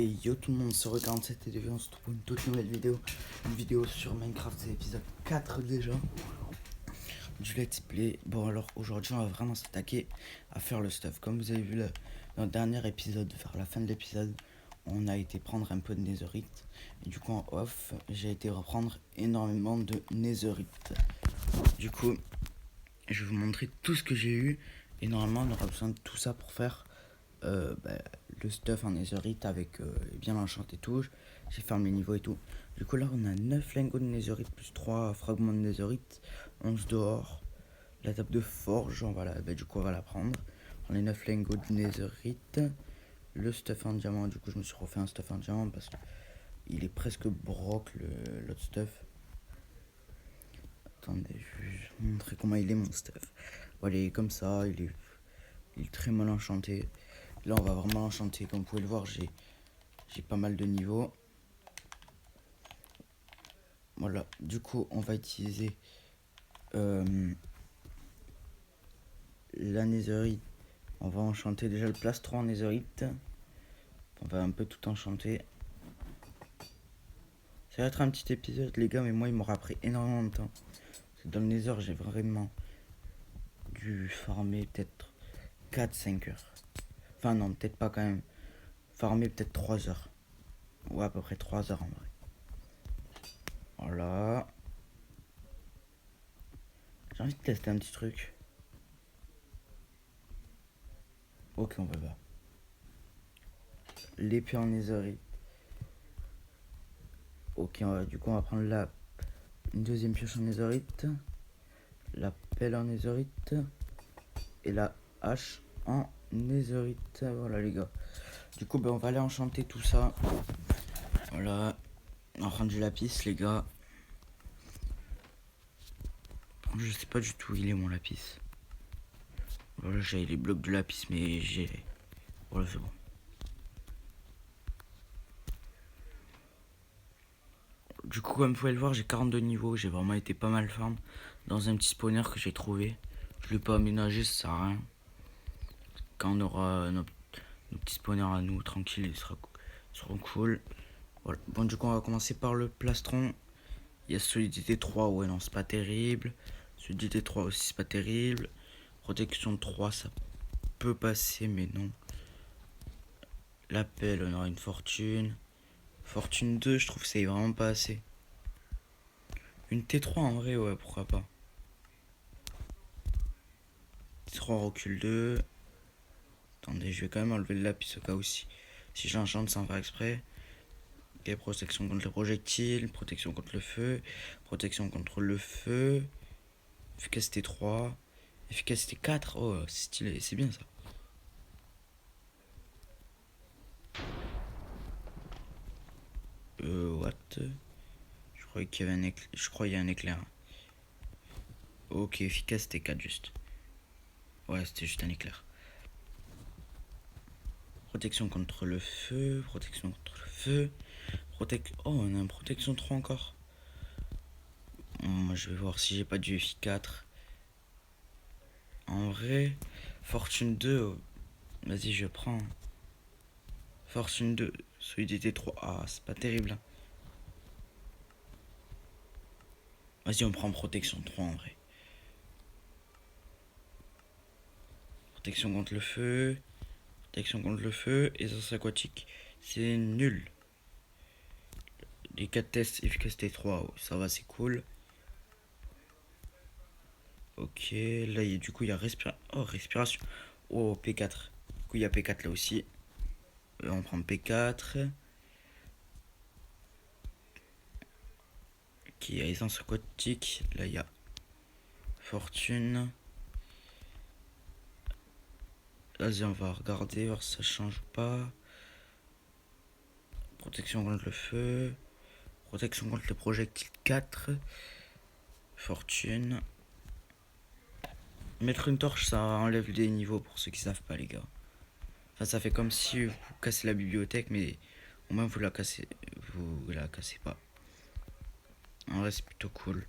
Et yo tout le monde, sur 47 et on se trouve pour une toute nouvelle vidéo. Une vidéo sur Minecraft, c'est l'épisode 4 déjà du let's play. Bon alors aujourd'hui on va vraiment s'attaquer à faire le stuff. Comme vous avez vu dans le dernier épisode, vers la fin de l'épisode, on a été prendre un peu de netherite. Et du coup en off, j'ai été reprendre énormément de netherite. Du coup, je vais vous montrer tout ce que j'ai eu. Et normalement on aura besoin de tout ça pour faire le stuff en netherite avec bien l'enchant et tout. J'ai fait mes niveaux et tout. Du coup là on a 9 lingots de netherite plus 3 fragments de netherite, 11 dehors. La table de forge, du coup on va la prendre. On a les 9 lingots de netherite. Le stuff en diamant, du coup je me suis refait un stuff en diamant parce qu'il est presque broc l'autre stuff. Attendez, je vais vous montrer comment il est mon stuff. Voilà, il est comme ça, il est très mal enchanté. Là on va vraiment enchanter, comme vous pouvez le voir, j'ai pas mal de niveaux. Voilà, du coup on va utiliser la netherite. On va enchanter déjà le plastron en netherite. On va un peu tout enchanter. Ça va être un petit épisode les gars, mais moi il m'aura pris énormément de temps. Dans le nether j'ai vraiment dû farmer peut-être 4-5 heures. Enfin non, peut-être pas quand même. Farmer peut-être 3 heures. Ouais, à peu près 3 heures en vrai. Voilà. J'ai envie de tester un petit truc. Ok, on va voir. L'épée en netherite. Ok, du coup on va prendre une deuxième pioche en netherite. La pelle en netherite. Et la hache en netherite. Voilà les gars. Du coup on va aller enchanter tout ça. Voilà. On prend du lapis les gars. Je sais pas du tout où il est mon lapis. Voilà, j'ai les blocs de lapis mais j'ai... Voilà, c'est bon. Du coup comme vous pouvez le voir j'ai 42 niveaux. J'ai vraiment été pas mal farm dans un petit spawner que j'ai trouvé. Je l'ai pas aménagé, ça sert à rien. Quand on aura nos petits spawners à nous tranquille, ils seront cool. Voilà. Bon du coup on va commencer par le plastron. Il y a solidité 3, ouais non c'est pas terrible. Solidité 3 aussi c'est pas terrible. Protection 3 ça peut passer mais non. L'appel on aura une fortune. Fortune 2 je trouve que c'est vraiment pas assez. Une T3 en vrai ouais pourquoi pas. T3 recul 2. Attendez je vais quand même enlever le lapis au cas où si j'enchante sans faire exprès. Ok, protection contre le projectile, protection contre le feu, protection contre le feu, efficacité 3, efficacité 4, oh c'est stylé, c'est bien ça. What? Je croyais qu'il y avait un éclair, je crois qu'il y a un éclair. Ok, efficacité 4 juste. Ouais, c'était juste un éclair. Protection contre le feu, protection contre le feu, oh on a une protection 3 encore. Moi je vais voir si j'ai pas du FI4. En vrai, fortune 2, vas-y je prends. Fortune 2, solidité 3. Ah, c'est pas terrible. Vas-y, on prend protection 3 en vrai. Protection contre le feu. Protection contre le feu. Essence aquatique. C'est nul. Les 4 tests efficacité 3. Oh, ça va, c'est cool. Ok, là, du coup, il y a respiration. Oh, P4. Du coup, il y a P4 là aussi. On prend P4. Ok, il y a essence aquatique. Là, il y a fortune. Vas-y, on va regarder, voir si ça change pas. Protection contre le feu. Protection contre les projectiles 4. Fortune. Mettre une torche, ça enlève des niveaux pour ceux qui savent pas, les gars. Enfin, ça fait comme si vous cassez la bibliothèque, mais au moins vous la cassez pas. En vrai, c'est plutôt cool.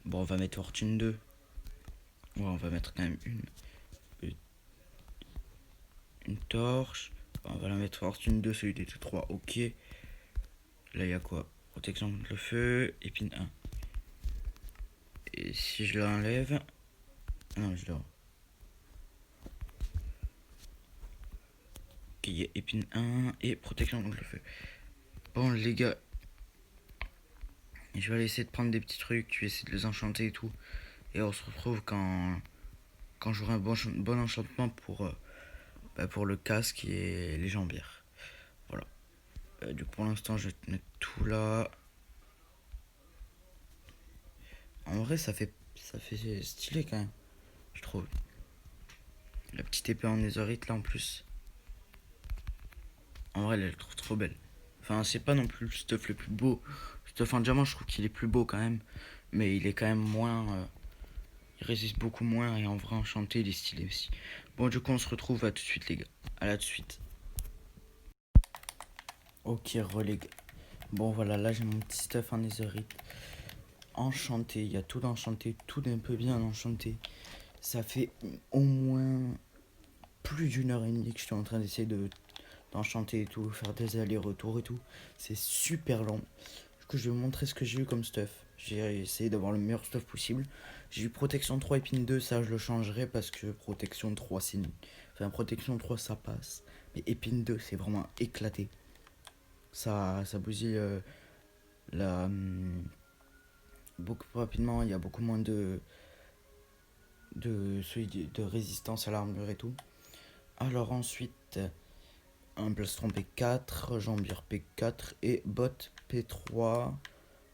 Bon, on va mettre fortune 2. Ouais, on va mettre quand même une. une torche. On va la mettre fortune 2, solidité 3, ok. Là, il y a quoi? Protection contre le feu, épine 1. Et si je l'enlève... Non, je l'enlève. Ok, il y a épine 1 et protection contre le feu. Bon, les gars, je vais aller essayer de prendre des petits trucs, je vais essayer de les enchanter et tout. Et on se retrouve quand j'aurai un bon enchantement pour le casque et les jambières. Voilà. Du coup, pour l'instant, je vais te mettre tout là. En vrai, ça fait stylé quand même, je trouve. La petite épée en netherite là en plus. En vrai, elle est trop belle. Enfin, c'est pas non plus le stuff le plus beau. Le stuff en diamant, je trouve qu'il est plus beau quand même. Mais il est quand même moins. Il résiste beaucoup moins. Et en vrai, enchanté, il est stylé aussi. Bon, du coup, on se retrouve à tout de suite, les gars. À la de suite. Ok, relais. Bon, voilà, là j'ai mon petit stuff en netherite. Enchanté. Il y a tout d'enchanté. Tout d'un peu bien enchanté. Ça fait au moins plus d'1 heure et demie que je suis en train d'essayer d'enchanter et tout, faire des allers-retours et tout. C'est super long. Du coup, je vais vous montrer ce que j'ai eu comme stuff. J'ai essayé d'avoir le meilleur stuff possible. J'ai eu protection 3 épine 2, ça je le changerai parce que protection 3 c'est nul. Enfin, protection 3 ça passe. Mais épine 2 c'est vraiment éclaté. Ça bousille la. Beaucoup plus rapidement, il y a beaucoup moins de résistance à l'armure et tout. Alors ensuite, un plastron P4, jambière P4 et botte P3.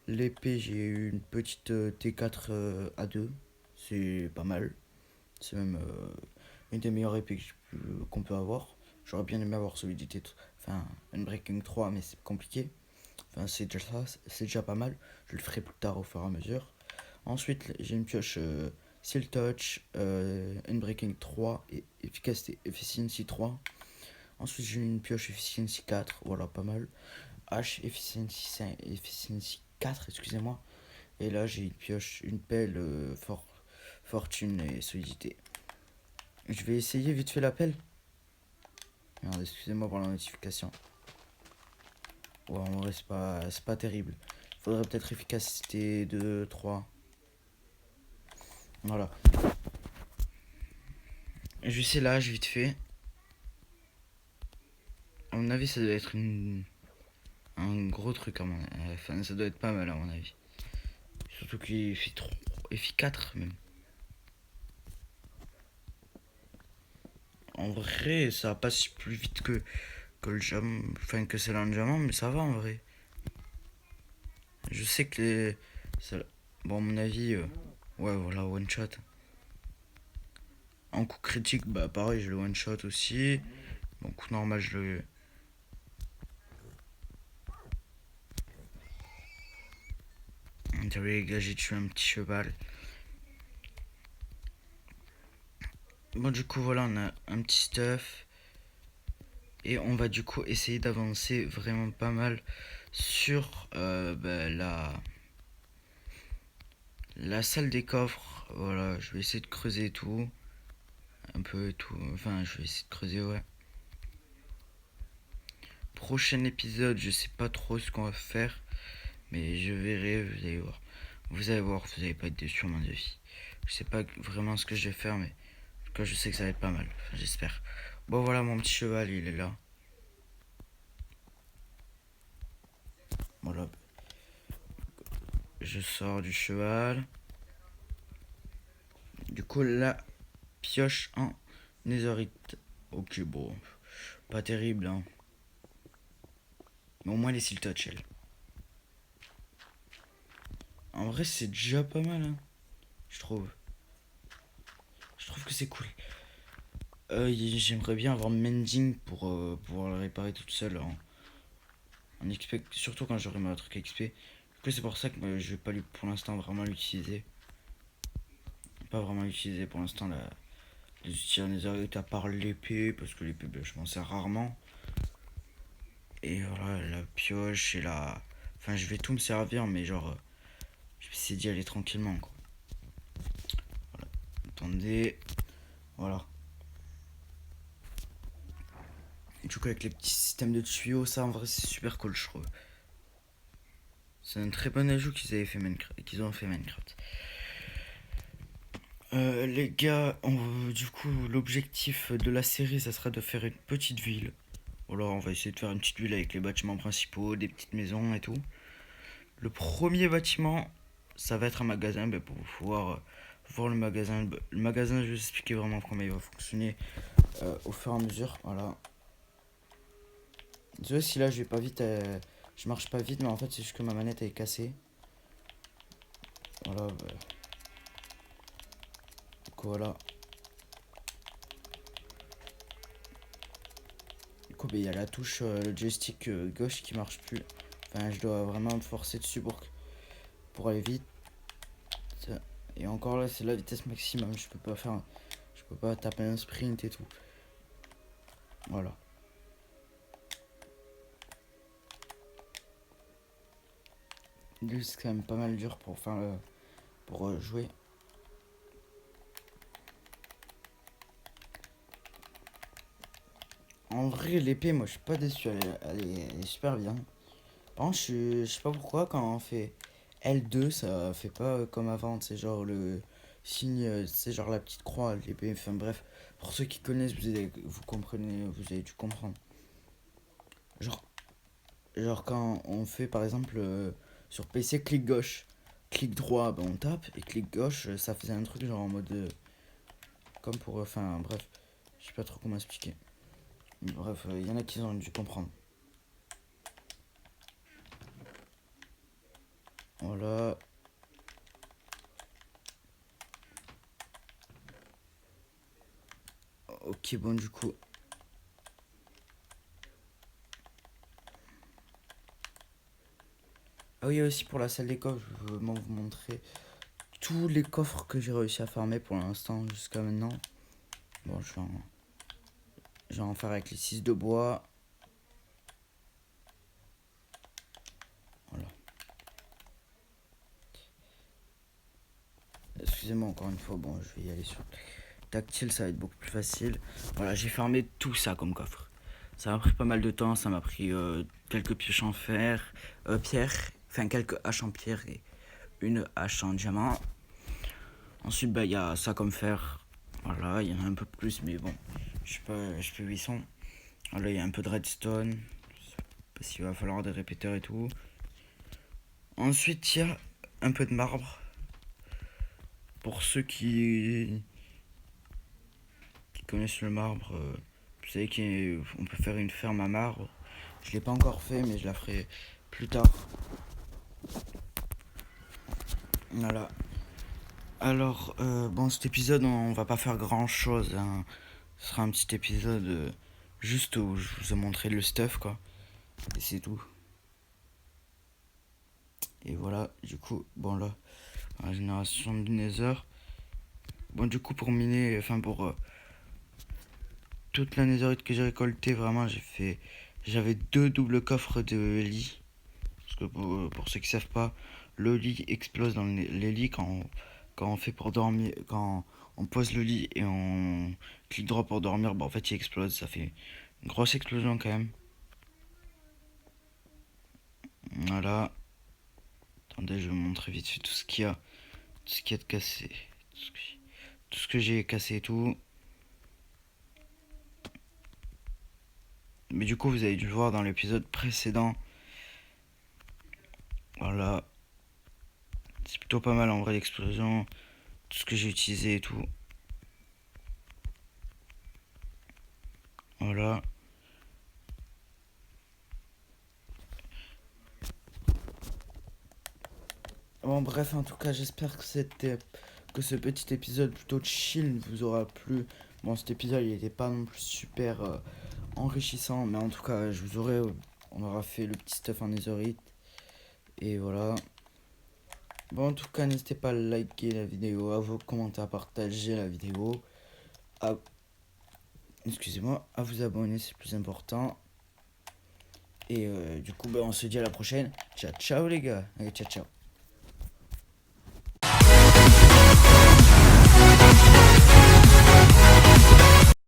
L'épée, j'ai eu une petite T4 A2. C'est pas mal. C'est même une des meilleures épées qu'on peut avoir. J'aurais bien aimé avoir solidité. Enfin, Unbreaking 3, mais c'est compliqué. Enfin, c'est déjà ça. C'est déjà pas mal. Je le ferai plus tard au fur et à mesure. Ensuite, j'ai une pioche Seal Touch, Unbreaking 3 et efficacité Efficiency 3. Ensuite, j'ai une pioche Efficiency 4. Voilà, pas mal. H Efficiency 5, Efficiency 4, excusez-moi. Et là, j'ai une pioche, une pelle fortune et solidité. Je vais essayer vite fait la pelle. Merde, excusez-moi pour la notification. Ouais, en vrai, c'est pas terrible. Faudrait peut-être efficacité 2, 3. Voilà. Je vais essayer là, vite fait. À mon avis, ça doit être un gros truc. Enfin, ça doit être pas mal, à mon avis. Surtout qu'il fait 3, il fait 4 même. En vrai, ça passe plus vite que le jam, enfin que c'est un diamant, mais ça va en vrai. Je sais que bon, à mon avis, ouais, voilà, one shot. En coup critique, bah pareil, je le one shot aussi. Bon, coup normal, je le. Les gars, j'ai tué un petit cheval. Bon, du coup, voilà, on a un petit stuff. Et on va du coup essayer d'avancer vraiment pas mal sur la salle des coffres. Voilà, je vais essayer de creuser tout. Un peu et tout. Enfin, je vais essayer de creuser, ouais. Prochain épisode, je sais pas trop ce qu'on va faire. Mais je verrai, vous allez voir. Vous allez voir, vous allez pas être déçus, mon avis. Je sais pas vraiment ce que je vais faire, mais en tout cas, je sais que ça va être pas mal. Enfin, j'espère. Bon, voilà, mon petit cheval, il est là. Voilà. Je sors du cheval. Du coup, la pioche en netherite. Ok, bon. Pas terrible, hein. Mais au moins, les seal touch, elle. En vrai, c'est déjà pas mal, hein. Je trouve. Je trouve que c'est cool. J'aimerais bien avoir mending pour pouvoir le réparer toute seule en XP. Surtout quand j'aurai ma truc XP. Du coup, c'est pour ça que je vais pas pour l'instant vraiment l'utiliser. Pas vraiment l'utiliser pour l'instant les outils en netherite à part l'épée. Parce que l'épée, je m'en sers rarement. Et voilà, la pioche et la. Enfin, je vais tout me servir, mais genre. Je vais essayer d'y aller tranquillement, quoi. Voilà. Attendez. Voilà. Du coup avec les petits systèmes de tuyaux, ça en vrai c'est super cool je trouve. C'est un très bon ajout qu'ils ont fait Minecraft. Les gars, du coup l'objectif de la série ça sera de faire une petite ville. Voilà, on va essayer de faire une petite ville avec les bâtiments principaux, des petites maisons et tout. Le premier bâtiment, ça va être un magasin, pour pouvoir voir le magasin. Le magasin, je vais vous expliquer vraiment comment il va fonctionner au fur et à mesure. Voilà. Désolé si là je vais pas vite, je marche pas vite, mais en fait c'est juste que ma manette est cassée. Voilà. Du coup, voilà. Du coup, il y a la touche, le joystick gauche qui marche plus. Enfin, je dois vraiment me forcer dessus pour aller vite. Et encore là, c'est la vitesse maximum. Je peux pas taper un sprint et tout. Voilà. Lui, c'est quand même pas mal dur pour faire pour jouer. En vrai, l'épée, moi, je suis pas déçu. Elle est super bien. Par contre, je sais pas pourquoi quand on fait L2, ça fait pas comme avant. C'est genre le signe, c'est genre la petite croix, l'épée. Enfin bref, pour ceux qui connaissent, vous comprenez, vous avez dû comprendre. Genre, genre quand on fait par exemple sur PC clic gauche, clic droit, ben on tape et clic gauche, ça faisait un truc genre en mode comme pour, enfin bref, je sais pas trop comment expliquer. Bref, il y en a qui ont dû comprendre. Voilà. Ok, bon, du coup. Ah oui, aussi pour la salle des coffres, je veux vous montrer tous les coffres que j'ai réussi à farmer pour l'instant jusqu'à maintenant. Bon, je vais en faire avec les 6 de bois. Voilà. Excusez-moi encore une fois, bon, je vais y aller sur tactile, ça va être beaucoup plus facile. Voilà, j'ai farmé tout ça comme coffre. Ça m'a pris pas mal de temps, ça m'a pris quelques pioches en fer, pierre, enfin quelques haches en pierre et une hache en diamant. Ensuite, il y a ça comme fer. Voilà, il y en a un peu plus, mais bon, je peux 800. Voilà, il y a un peu de redstone, parce qu'il va falloir des répéteurs et tout. Ensuite, il y a un peu de marbre. Pour ceux qui connaissent le marbre, vous savez qu'on peut faire une ferme à marbre. Je l'ai pas encore fait, mais je la ferai plus tard. Voilà. Alors, bon, cet épisode, on va pas faire grand chose. Hein. Ce sera un petit épisode juste où je vous ai montré le stuff, quoi. Et c'est tout. Et voilà, du coup, bon là, la génération du Nether. Bon, du coup, pour miner, enfin, pour toute la netherite que j'ai récoltée, vraiment, j'avais 2 doubles coffres de lit. Parce que pour ceux qui savent pas, le lit explose dans les lits quand on fait pour dormir, quand on pose le lit et on clique droit pour dormir, bah en fait il explose, ça fait une grosse explosion quand même. Voilà. Attendez, je vais vous montrer vite fait tout ce qu'il y a. Tout ce qu'il y a de cassé. Tout ce que j'ai cassé et tout. Mais du coup, vous avez dû le voir dans l'épisode précédent. Voilà. C'est plutôt pas mal en vrai l'explosion. Tout ce que j'ai utilisé et tout. Voilà. Bon bref, en tout cas, j'espère que que ce petit épisode plutôt chill vous aura plu. Bon, cet épisode, il était pas non plus super enrichissant, mais en tout cas, on aura fait le petit stuff en netherite. Et voilà. Bon, en tout cas, n'hésitez pas à liker la vidéo, à vous commenter, à partager la vidéo, à, excusez-moi, à vous abonner, c'est le plus important. Et du coup, on se dit à la prochaine. Ciao, ciao les gars. Allez, ciao, ciao.